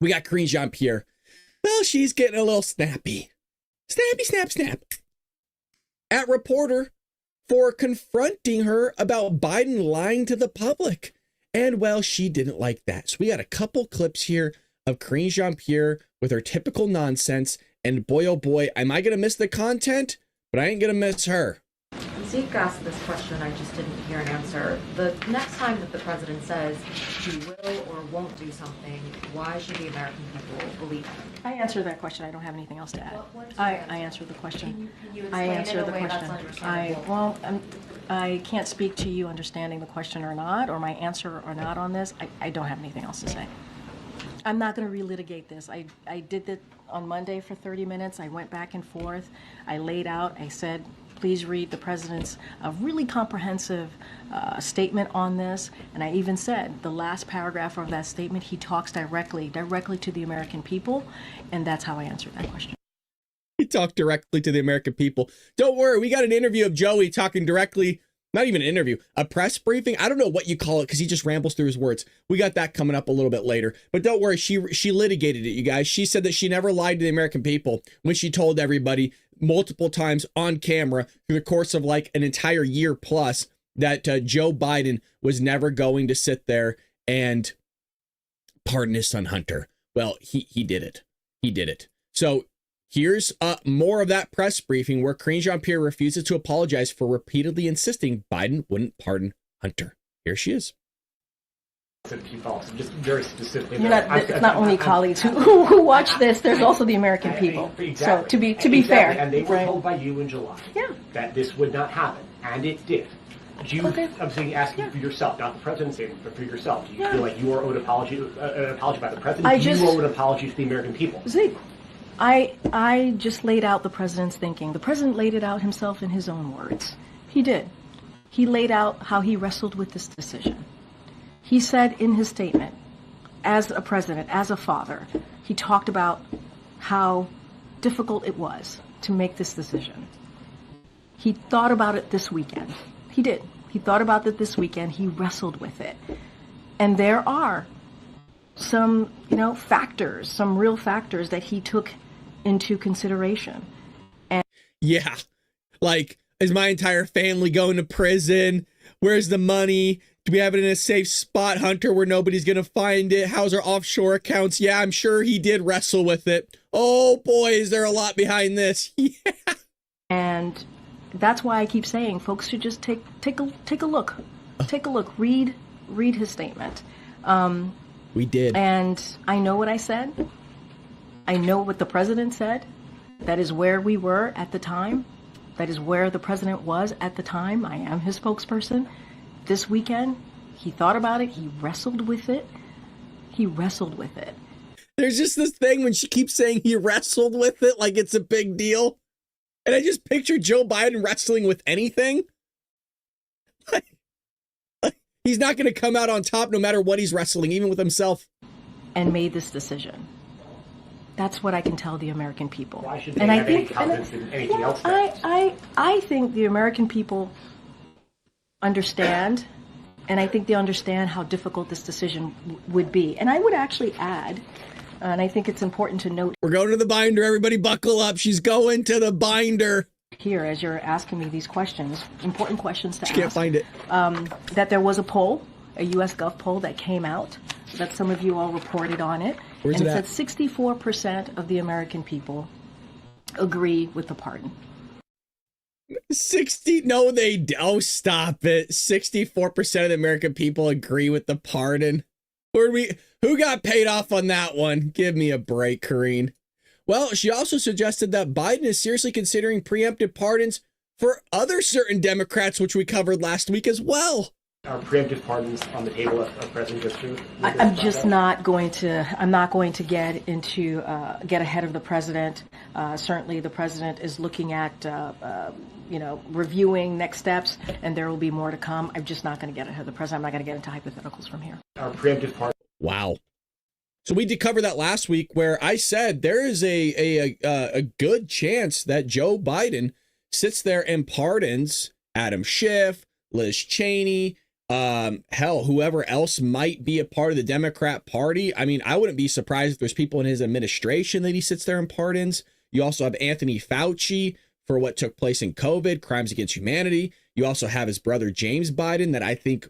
We got Karine Jean-Pierre. Well, she's getting a little snappy. Snappy, snap, snap. At reporter for confronting her about Biden lying to the public. And, well, she didn't like that. So we got a couple clips here of Karine Jean-Pierre with her typical nonsense. And boy, oh boy, am I going to miss the content? But I ain't going to miss her. Zeke asked this question, I just didn't hear an answer. The next time that the president says he will or won't do something, why should the American people believe him? I answered that question. I don't have anything else to add. What is I your answer? answered the question. Can you I explain answered it in the a way question. that's understandable? I can't speak to you understanding the question or not, or my answer or not on this. I don't have anything else to say. I'm not going to relitigate this. I did that on Monday for 30 minutes. I went back and forth. I laid out. I said, please read the president's really comprehensive statement on this. And I even said the last paragraph of that statement, he talks directly to the American people. And that's how I answered that question. He talked directly to the American people. Don't worry, we got an interview of Joey talking directly, not even an interview, a press briefing. I don't know what you call it because he just rambles through his words. We got that coming up a little bit later. But don't worry, she litigated it, you guys. She said that she never lied to the American people when she told everybody multiple times on camera through the course of like an entire year plus that Joe Biden was never going to sit there and pardon his son Hunter. Well, he did it. He did it. So here's more of that press briefing where Karine Jean-Pierre refuses to apologize for repeatedly insisting Biden wouldn't pardon Hunter. Here she is. Just very specifically. It's not only colleagues who watch this. There's also the American people. Exactly. So to be fair, and they were right? told by you in July that this would not happen, and it did. Do you? Okay. I'm saying, asking for yourself, not the president, saying, but for yourself. Do you feel like you are owed an apology by the president? Do you owe an apology to the American people? Zeke, I just laid out the president's thinking. The president laid it out himself in his own words. He did. He laid out how he wrestled with this decision. He said in his statement, as a president, as a father, he talked about how difficult it was to make this decision. He thought about it this weekend. He did. He thought about it this weekend. He wrestled with it. And there are some, factors, some real factors that he took into consideration. And yeah, like, is my entire family going to prison? Where's the money? Do we have it in a safe spot, Hunter, where nobody's going to find it? How's our offshore accounts? Yeah, I'm sure he did wrestle with it. Oh, boy, is there a lot behind this. Yeah. And that's why I keep saying folks should just take a look. Take a look. Read his statement. We did. And I know what I said. I know what the president said. That is where we were at the time. That is where the president was at the time. I am his spokesperson. This weekend, he thought about it. He wrestled with it. There's just this thing when she keeps saying he wrestled with it like it's a big deal. And I just picture Joe Biden wrestling with anything. He's not going to come out on top no matter what he's wrestling, even with himself. And made this decision. That's what I can tell the American people. Why should they have any confidence in anything else? I think the American people understand, and I think they understand how difficult this decision would be. And I would actually add, and I think it's important to note. We're going to the binder. Everybody buckle up. She's going to the binder. Here, as you're asking me these questions, important questions to ask. Can't find it. That there was a poll, a U.S. Gov poll that came out, that some of you all reported on it. Where's and it it at? said 64% of the American people agree with the pardon. 60? No, they don't. Stop it. 64% of the American people agree with the pardon. Who got paid off on that one? Give me a break, Karine. Well, she also suggested that Biden is seriously considering preemptive pardons for other certain Democrats, which we covered last week as well. Are preemptive pardons on the table of President Justin? I'm just not going to. I'm not going to get ahead of the president. Certainly, the president is looking at, reviewing next steps, and there will be more to come. I'm just not going to get ahead of the president. I'm not going to get into hypotheticals from here. Are preemptive pardons? Wow. So we did cover that last week, where I said there is a good chance that Joe Biden sits there and pardons Adam Schiff, Liz Cheney, Hell, whoever else might be a part of the Democrat Party. I mean, I wouldn't be surprised if there's people in his administration that he sits there and pardons. You also have Anthony Fauci for what took place in COVID, crimes against humanity. You also have his brother James Biden that I think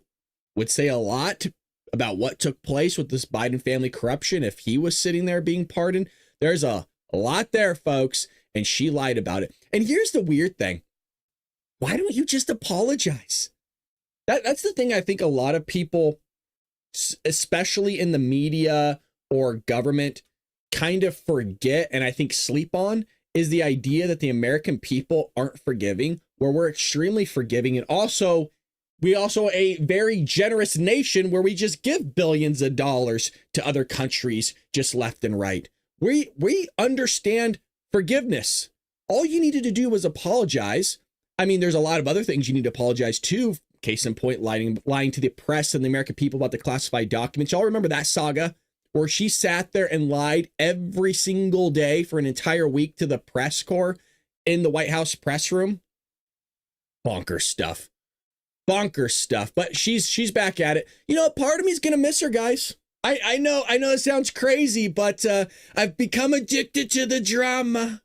would say a lot about what took place with this Biden family corruption if he was sitting there being pardoned. There's a lot there, folks, and she lied about it. And here's the weird thing. Why don't you just apologize? That's the thing I think a lot of people, especially in the media or government, kind of forget and I think sleep on, is the idea that the American people aren't forgiving, where we're extremely forgiving. And also, we also a very generous nation where we just give billions of dollars to other countries just left and right. We understand forgiveness. All you needed to do was apologize. I mean, there's a lot of other things you need to apologize to. Case in point, lying to the press and the American people about the classified documents. Y'all remember that saga where she sat there and lied every single day for an entire week to the press corps in the White House press room? Bonkers stuff. Bonkers stuff. But she's back at it. You know, part of me's gonna miss her, guys. I know it sounds crazy, but I've become addicted to the drama.